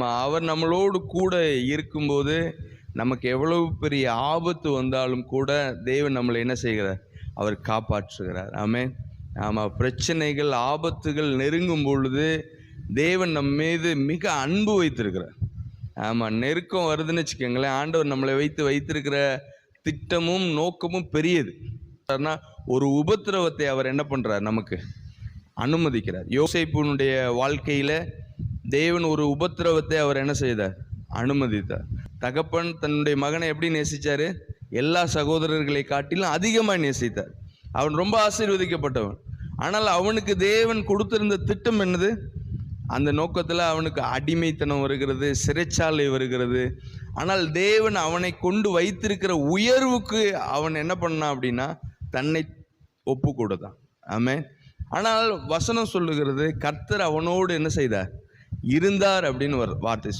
அவர் நம்மளோடு கூட இருக்கும்போது நமக்கு எவ்வளவு பெரிய ஆபத்து வந்தாலும் கூட தேவன் நம்மளை என்ன செய்கிறார்? அவர் காப்பாற்றுகிறார். ஆமென். ஆமாம், பிரச்சனைகள் ஆபத்துகள் நெருங்கும் பொழுது தேவன் நம் மீது மிக அன்பு வைத்திருக்கிறார். ஆமாம், நெருக்கம் வருதுன்னு வச்சுக்கோங்களேன், ஆண்டவர் நம்மளை வைத்திருக்கிற திட்டமும் நோக்கமும் பெரியது. ஒரு உபத்திரவத்தை அவர் என்ன பண்ணுறார்? நமக்கு அனுமதிக்கிறார். யோசேப்புனுடைய வாழ்க்கையில் தேவன் ஒரு உபத்திரவத்தை அவர் என்ன செய்தார்? அனுமதித்தார். தகப்பன் தன்னுடைய மகனை எப்படி நேசித்தார்? எல்லா சகோதரர்களை காட்டிலும் அதிகமாக நேசித்தார். அவன் ரொம்ப ஆசீர்வதிக்கப்பட்டவன். ஆனால் அவனுக்கு தேவன் கொடுத்திருந்த திட்டம் என்னது? அந்த நோக்கத்தில் அவனுக்கு அடிமைத்தனம் வருகிறது, சிறைச்சாலை வருகிறது. ஆனால் தேவன் அவனை கொண்டு வைத்திருக்கிற உயர்வுக்கு அவன் என்ன பண்ணான் அப்படின்னா தன்னை ஒப்பு கொடுத்தான். ஆமென். ஆனால் வசனம் சொல்லுகிறது, கர்த்தர் அவனோடு என்ன செய்தார்? இருந்தார் அப்படின்னு வார்த்தை